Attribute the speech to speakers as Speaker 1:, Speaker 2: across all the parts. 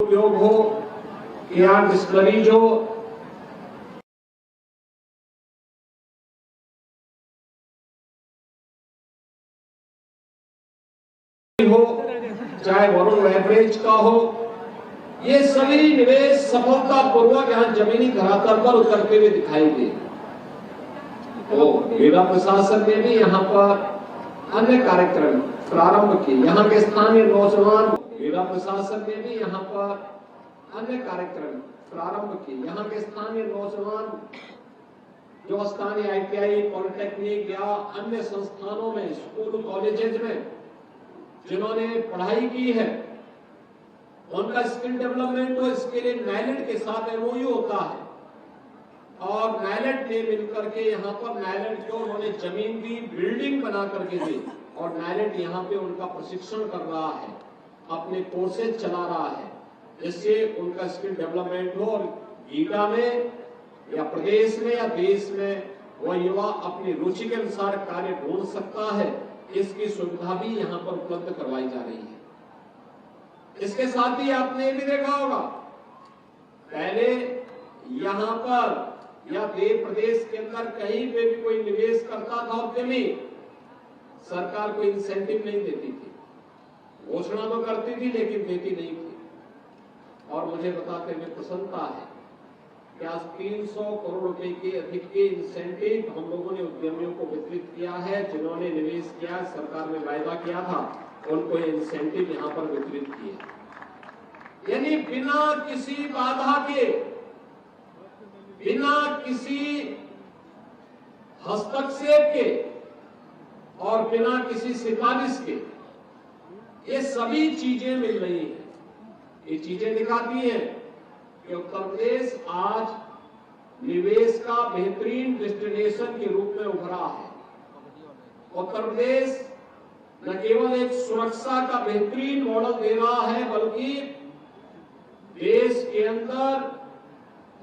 Speaker 1: उपयोग हो या डिस्कवरीज हो, चाहे वरुण वेबरेज का हो, ये सभी निवेश सफलतापूर्वक यहाँ जमीनी धरातल पर उतरते हुए दिखाई दे। तो मेरा प्रशासन ने भी यहाँ पर अन्य कार्यक्रम प्रारंभ किए। यहाँ के स्थानीय नौजवान, मेरा प्रशासन ने भी यहाँ पर अन्य कार्यक्रम प्रारंभ किए। यहाँ के स्थानीय नौजवान जो स्थानीय ITI, पॉलिटेक्निक या अन्य संस्थानों में, स्कूल कॉलेजेस में जिन्होंने पढ़ाई की है, उनका स्किल डेवलपमेंट तो इसके लिए नाइलेट के साथ MOU होता है और नाइलेट ने मिलकर के यहाँ पर नाइलेट जो उन्होंने जमीन दी, बिल्डिंग बना करके दी और नाइलेट यहाँ पे उनका प्रशिक्षण कर रहा है, अपने कोर्सेज चला रहा है, जिससे उनका स्किल डेवलपमेंट हो और गीता में या प्रदेश में या देश में वह युवा अपनी रुचि के अनुसार कार्य ढूंढ सकता है। इसकी सुविधा भी यहाँ पर उपलब्ध करवाई जा रही है। इसके साथ ही आपने भी देखा होगा, पहले यहाँ पर या देश प्रदेश के अंदर कहीं पे भी कोई निवेश करता था उद्यमी, सरकार कोई इंसेंटिव नहीं देती थी, घोषणा तो करती थी लेकिन देती नहीं थी। और मुझे बताते हुए प्रसन्नता है कि आज 300 करोड़ रुपए के अधिक के इंसेंटिव हम लोगों ने उद्यमियों को वितरित किया है। जिन्होंने निवेश किया, सरकार ने वायदा किया था, उनको ये इंसेंटिव यहाँ पर वितरित किए। यानी बिना किसी बाधा के, बिना किसी हस्तक्षेप के और बिना किसी सिफारिश के ये सभी चीजें मिल रही हैं। ये चीजें दिखाती हैं कि उत्तर प्रदेश आज निवेश का बेहतरीन डेस्टिनेशन के रूप में उभरा है। उत्तर प्रदेश न केवल एक सुरक्षा का बेहतरीन मॉडल दे रहा है, बल्कि देश के अंदर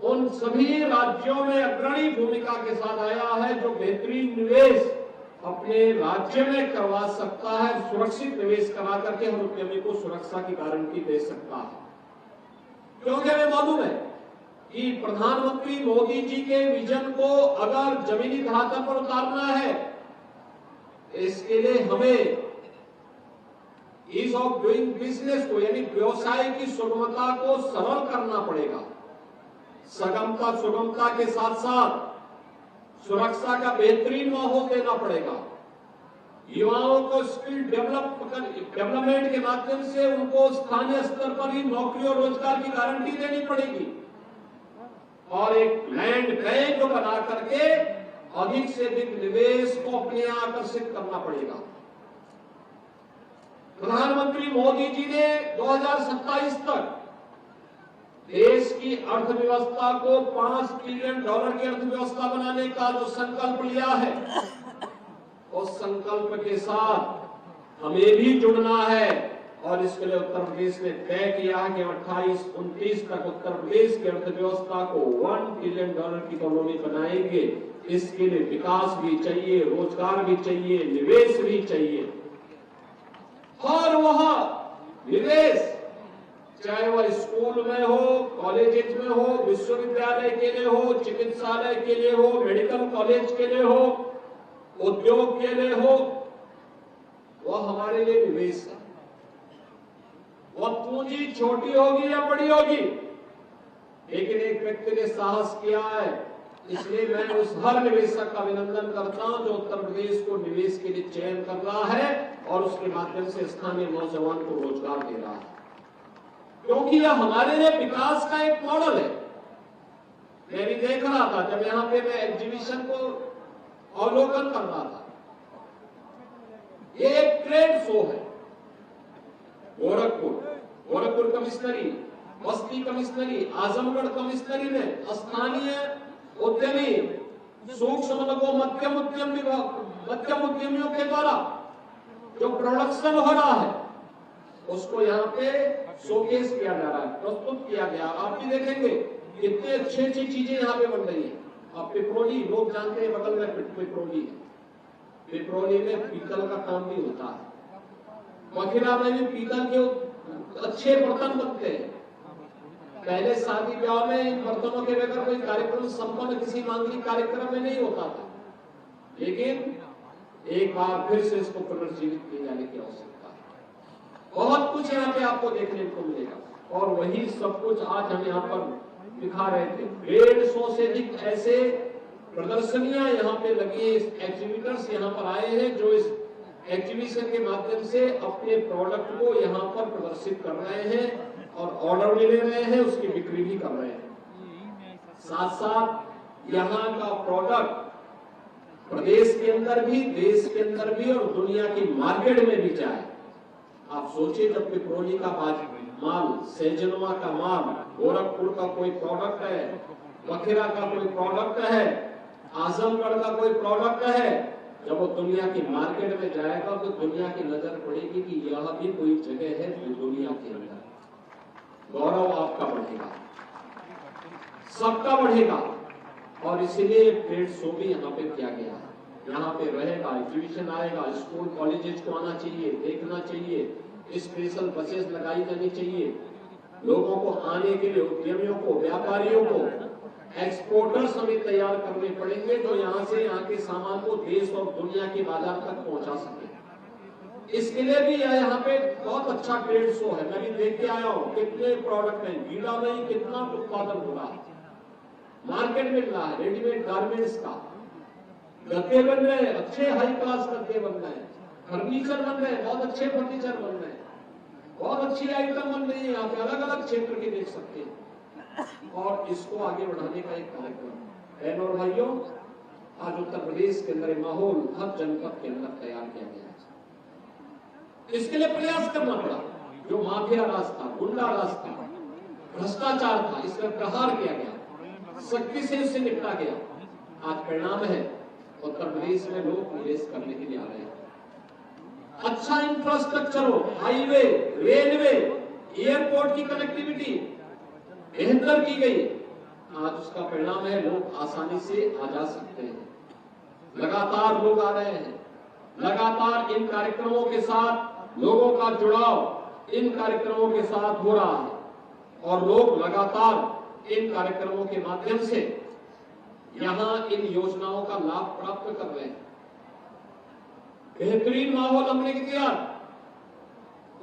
Speaker 1: उन सभी राज्यों में अग्रणी भूमिका के साथ आया है जो बेहतरीन निवेश अपने राज्य में करवा सकता है, सुरक्षित निवेश करा करके हर उद्यमी को सुरक्षा की गारंटी दे सकता है। क्योंकि हमें मालूम है कि प्रधानमंत्री मोदी जी के विजन को अगर जमीनी धरातल पर उतारना है, इसके लिए हमें ईज ऑफ डूइंग बिजनेस को, यानी व्यवसाय की सुगमता को सरल करना पड़ेगा। सुगमता के साथ साथ सुरक्षा का बेहतरीन माहौल देना पड़ेगा। युवाओं को स्किल डेवलपमेंट के माध्यम से उनको स्थानीय स्तर पर ही नौकरी और रोजगार की गारंटी देनी पड़ेगी और एक लैंड बैंक बना करके अधिक से अधिक निवेश को अपने यहां आकर्षित करना पड़ेगा। प्रधानमंत्री मोदी जी ने 2027 तक देश की अर्थव्यवस्था को $5 ट्रिलियन की अर्थव्यवस्था बनाने का जो संकल्प लिया है, उस संकल्प के साथ हमें भी जुड़ना है और इसके लिए उत्तर प्रदेश ने तय किया है कि 28-29 तक उत्तर प्रदेश की अर्थव्यवस्था को $1 ट्रिलियन की इकोनॉमी बनाएंगे। इसके लिए विकास भी चाहिए, रोजगार भी चाहिए, निवेश भी चाहिए। और वह निवेश चाहे वह स्कूल में हो, कॉलेज में हो, विश्वविद्यालय के लिए हो, चिकित्सालय के लिए हो, मेडिकल कॉलेज के लिए हो, उद्योग के लिए हो, वह हमारे लिए निवेश है। वह पूंजी छोटी होगी या बड़ी होगी, लेकिन एक व्यक्ति ने साहस किया है, इसलिए मैं उस हर निवेशक का अभिनंदन करता हूं जो उत्तर प्रदेश को निवेश के लिए चयन कर रहा है और उसके माध्यम से स्थानीय नौजवान को रोजगार दे रहा है, क्योंकि यह हमारे लिए विकास का एक मॉडल है। मैं भी देख रहा था जब यहाँ पे मैं एग्जीबिशन को अवलोकन कर रहा था, ये एक ट्रेड शो है। गोरखपुर कमिश्नरी, बस्ती कमिश्नरी, आजमगढ़ कमिश्नरी में स्थानीय उद्यमी, सूक्ष्म लघु मध्यम उद्यमियों के द्वारा जो प्रोडक्शन हो रहा है उसको यहाँ पे शोकेस किया जा रहा है, प्रस्तुत किया गया। आप भी देखेंगे कितने अच्छी चीजें यहाँ पे बन रही है। अब पिपरोली, लोग जानते हैं बगल में पिपरोली है, पिपरोली में पीतल का काम भी होता है। मखिरा में भी पीतल के अच्छे बर्तन बनते हैं। पहले शादी ब्याह में इन बर्तनों के बगैर कोई कार्यक्रम संपन्न किसी मांगलिक कार्यक्रम में नहीं होता था, लेकिन एक बार फिर से इसको पुनर्जीवित किए जाने की आवश्यकता है। बहुत कुछ यहाँ पे आपको देखने को मिलेगा और वही सब कुछ आज हम यहाँ पर दिखा रहे थे। 150 से अधिक ऐसे प्रदर्शनियां यहाँ पे लगी है, एग्जीबिटर्स यहाँ पर आए हैं जो इस एग्जीबिशन के माध्यम से अपने प्रोडक्ट को यहाँ पर प्रदर्शित कर रहे हैं और ऑर्डर भी ले रहे हैं, उसकी बिक्री भी कर रहे हैं। साथ साथ यहाँ का प्रोडक्ट प्रदेश के अंदर भी, देश के अंदर भी और दुनिया की मार्केट में भी जाए। आप सोचिए, जब पिपरोली का माल, सैजनवा का माल, गोरखपुर का कोई प्रोडक्ट है, बखेरा का कोई प्रोडक्ट है, आजमगढ़ का कोई प्रोडक्ट है, जब वो दुनिया की मार्केट में जाएगा तो दुनिया की नजर पड़ेगी कि यह भी कोई जगह है जो दुनिया के अंदर। गौरव आपका बढ़ेगा, सबका बढ़ेगा और इसीलिए ट्रेड शो भी यहाँ पे किया गया है। यहाँ पे रहेगा, एग्जीबिशन आएगा, स्कूल कॉलेजेस को आना चाहिए, देखना चाहिए, स्पेशल बसेस लगाई जानी चाहिए, लोगों को आने के लिए, उद्यमियों को, व्यापारियों को, एक्सपोर्टर्स हमें तैयार करने पड़ेंगे जो यहाँ से यहाँ के सामान को देश और दुनिया के बाजार तक पहुंचा सके। इसके लिए भी यहाँ पे बहुत अच्छा ट्रेड शो है। मैं भी देख के आया हूँ कितने प्रोडक्ट हैं, गीला में ही कितना उत्पादन हो रहा है, मार्केट मिल रहा है, रेडीमेड गारमेंट्स का, गद्दे बन रहे हैं, अच्छे हाई क्लास गद्दे बन रहे हैं, फर्नीचर बन रहे हैं, बहुत अच्छे फर्नीचर बन रहे हैं, बहुत अच्छी आइटम बन रही है। यहाँ पे अलग अलग क्षेत्र के देख सकते हैं और इसको आगे बढ़ाने का एक कार्यक्रम। बहनों और भाइयों, आज उत्तर प्रदेश के अंदर माहौल हर जनपद के अंदर तैयार किया गया है। इसके लिए प्रयास करना पड़ा। जो माफिया राज था, गुंडा राज था, भ्रष्टाचार था, इस पर प्रहार किया गया, सख्ती से उससे निपटा गया। आज परिणाम है, उत्तर प्रदेश में लोग निवेश करने के लिए आ रहे हैं। अच्छा इंफ्रास्ट्रक्चर हो, हाईवे, रेलवे, एयरपोर्ट की कनेक्टिविटी बेहतर की गई, आज उसका परिणाम है लोग आसानी से आ जा सकते हैं। लगातार लोग आ रहे हैं, लगातार इन कार्यक्रमों के साथ लोगों का जुड़ाव इन कार्यक्रमों के साथ हो रहा है और लोग लगातार इन कार्यक्रमों के माध्यम से यहां इन योजनाओं का लाभ प्राप्त कर रहे हैं। बेहतरीन माहौल हमने दिया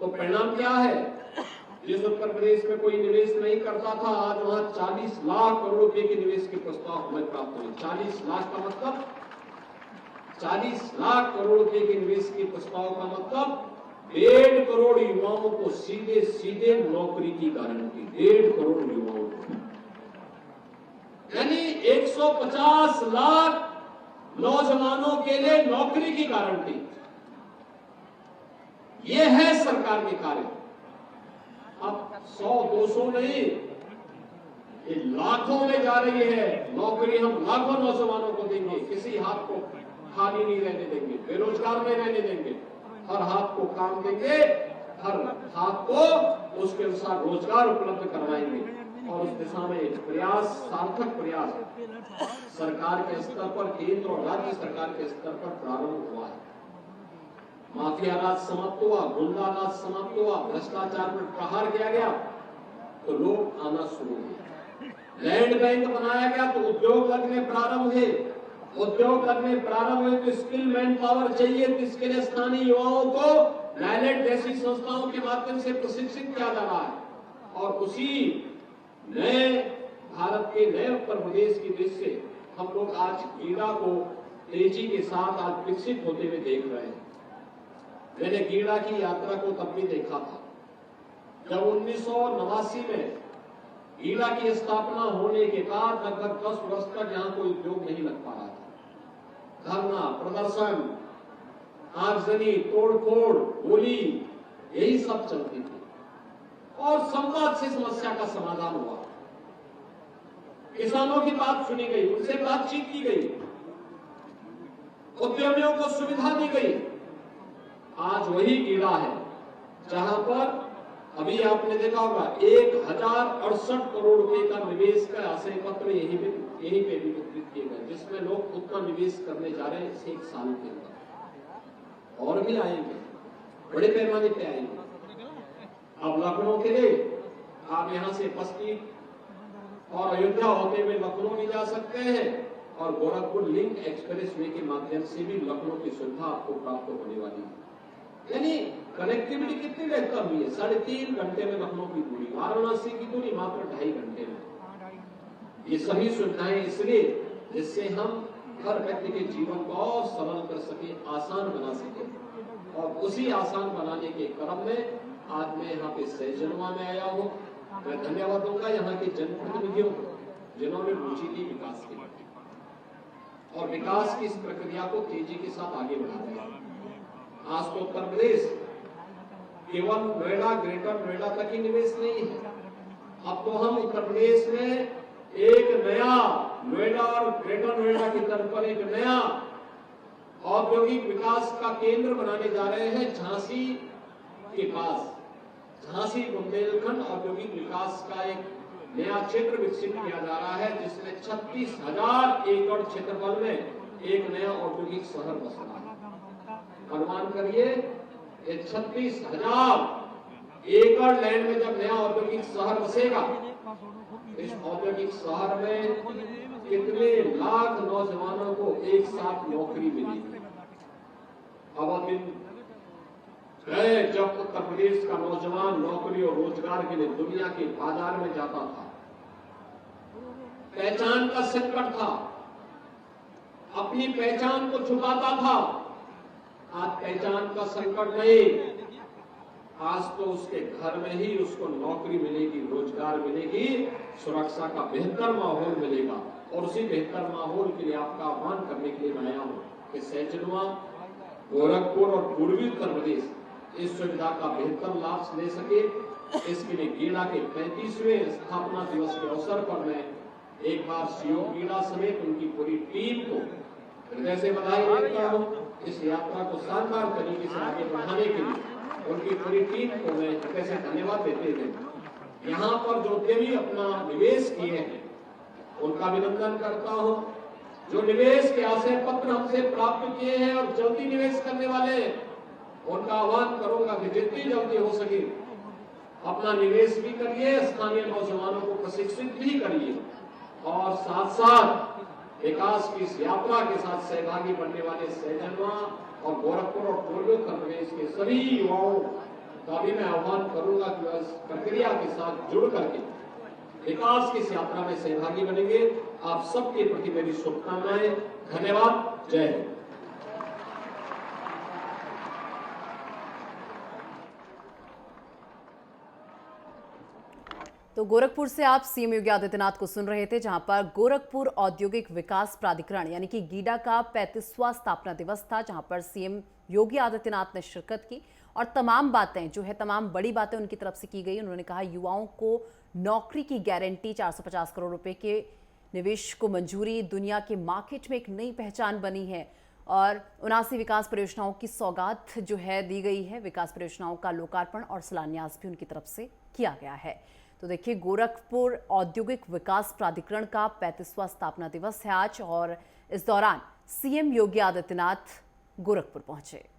Speaker 1: तो परिणाम क्या है? जिस उत्तर प्रदेश में कोई निवेश नहीं करता था, आज वहां 40 लाख करोड़ रुपए के निवेश के प्रस्ताव हमें प्राप्त हुए। 40 लाख का मतलब 40 लाख करोड़ रुपए के निवेश के प्रस्ताव का मतलब 1.5 करोड़ युवाओं को सीधे सीधे नौकरी की गारंटी। 1.5 करोड़ युवाओं को, यानी 150 लाख नौजवानों के लिए नौकरी की गारंटी। यह है सरकार के कार्य। अब 100-200 नहीं, ये लाखों में जा रही है नौकरी। हम लाखों नौजवानों को देंगे, किसी हाथ को खाली नहीं रहने देंगे, बेरोजगार नहीं रहने देंगे, हर हाथ को काम देंगे, हर हाथ को उसके अनुसार रोजगार उपलब्ध करवाएंगे। और उस दिशा में प्रयास, सार्थक प्रयास सरकार के स्तर पर, केंद्र और राज्य सरकार के स्तर पर प्रारंभ हुआ है। माफिया राज समाप्त हुआ, गुंडा राज समाप्त हुआ, भ्रष्टाचार पर प्रहार किया गया तो लोग आना शुरू हुए। लैंड बैंक बनाया गया तो उद्योग लगने प्रारंभ हुए। उद्योग लगने प्रारंभ हुए तो स्किल मैन पावर चाहिए, तो इसके लिए स्थानीय युवाओं को नाइलेट जैसी संस्थाओं के माध्यम से प्रशिक्षित किया जा रहा है। और उसी नए भारत के नए उत्तर प्रदेश की दृष्टि से हम लोग आज गीड़ा को तेजी के साथ आज विकसित होते हुए देख रहे हैं। मैंने गीड़ा की यात्रा को तब भी देखा था जब 1989 में गीड़ा की स्थापना होने के बाद लगभग 10 वर्ष तक यहाँ कोई उद्योग नहीं लग पा रहा था। धरना, प्रदर्शन, आगजनी, तोड़फोड़, गोली, यही सब चलती थी और संवाद से समस्या का समाधान हुआ। किसानों की बात सुनी गई, उनसे बातचीत की गई, उद्यमियों को सुविधा दी गई। आज वही गीड़ा है जहां पर अभी आपने देखा होगा 1068 करोड़ रुपए का निवेश का आशय पत्र यहीं पे भी वितरित किए गए, जिसमें लोग उतना निवेश करने जा रहे हैं इस 1 साल के अंदर। और भी आएंगे, बड़े पैमाने पे आएंगे। अब लखनऊ के लिए आप यहाँ से बस्ती और अयोध्या होते हुए लखनऊ भी जा सकते हैं और गोरखपुर लिंक एक्सप्रेस वे के माध्यम से भी लखनऊ की सुविधा आपको प्राप्त होने वाली है। यानी कनेक्टिविटी कितनी बेहतर हुई है, 3.5 घंटे में लखनऊ की दूरी, वाराणसी की दूरी मात्र 2.5 घंटे में। ये सभी सुविधाएं इसलिए जिससे हम हर व्यक्ति के जीवन को और सरल कर सके, आसान बना सके, और उसी आसान बनाने के क्रम में आज मैं यहाँ पे सैजनवा में आया हूँ। मैं धन्यवाद दूंगा यहाँ के जनप्रतिनिधियों को जिन्होंने रुचि ली विकास की और विकास की इस प्रक्रिया को तेजी के साथ आगे बढ़ा दिया। आज तो उत्तर प्रदेश केवल नोएडा, ग्रेटर नोएडा तक ही निवेश नहीं है, अब तो हम उत्तर प्रदेश में एक नया नोएडा और ग्रेटर नोएडा की तरफ पर एक नया औद्योगिक विकास का केंद्र बनाने जा रहे हैं। झांसी के पास झांसी बुंदेलखंड औद्योगिक विकास का एक नया क्षेत्र विकसित किया जा रहा है, जिसमें 36,000 एकड़ क्षेत्रफल में एक नया औद्योगिक शहर बस रहा है। अनुमान करिए, ये 36,000 एकड़ लैंड में जब नया औद्योगिक शहर बसेगा, इस औद्योगिक शहर में कितने लाख नौजवानों को एक साथ नौकरी मिलेगी। अब दिन गए जब उत्तर प्रदेश का नौजवान नौकरी और रोजगार के लिए दुनिया के बाजार में जाता था, पहचान का संकट था, अपनी पहचान को छुपाता था। आज पहचान का संकट नहीं, आज तो उसके घर में ही उसको नौकरी मिलेगी, रोजगार मिलेगी, सुरक्षा का बेहतर माहौल मिलेगा। और उसी बेहतर माहौल के लिए आपका आह्वान करने के लिए मैं आया हूं कि सैजनवा, गोरखपुर और पूर्वी उत्तर प्रदेश इस सुविधा का बेहतर लाभ ले सके। इसके लिए गीड़ा के 35वें स्थापना दिवस के अवसर पर मैं एक बार सीओ गीड़ा समेत उनकी पूरी टीम को हृदय से बधाई देता हूं। इस यात्रा को शानदार तरीके से आगे बढ़ाने के लिए उनकी पूरी टीम को मैं हृदय से धन्यवाद देते हुए यहाँ पर जो उद्यमी अपना निवेश किए हैं उनका अभिनंदन करता हूँ। जो निवेश के आशय पत्र हमसे प्राप्त किए हैं और जल्दी निवेश करने वाले हैं, उनका आह्वान करूंगा कि जितनी जल्दी हो सके अपना निवेश भी करिए, स्थानीय नौजवानों को प्रशिक्षित भी करिए और साथ साथ विकास की इस यात्रा के साथ सहभागी बनने वाले सैजनवा और गोरखपुर और पूर्वी उत्तर प्रदेश के सभी युवाओं का भी मैं आह्वान करूंगा कि इस प्रक्रिया के साथ जुड़ करके विकास की इस यात्रा में सहभागी बनेंगे। आप सबके प्रति मेरी शुभकामनाएं। धन्यवाद। जय हिंद।
Speaker 2: तो गोरखपुर से आप सीएम योगी आदित्यनाथ को सुन रहे थे, जहां पर गोरखपुर औद्योगिक विकास प्राधिकरण यानी कि गीडा का 35वां स्थापना दिवस था, जहां पर सीएम योगी आदित्यनाथ ने शिरकत की और तमाम बातें जो है, तमाम बड़ी बातें उनकी तरफ से की गई। उन्होंने कहा युवाओं को नौकरी की गारंटी, 450 करोड़ रुपए के निवेश को मंजूरी, दुनिया के मार्केट में एक नई पहचान बनी है और 79 विकास परियोजनाओं की सौगात जो है दी गई है। विकास परियोजनाओं का लोकार्पण और शिलान्यास भी उनकी तरफ से किया गया है। तो देखिए, गोरखपुर औद्योगिक विकास प्राधिकरण का 35वां स्थापना दिवस है आज और इस दौरान सीएम योगी आदित्यनाथ गोरखपुर पहुंचे।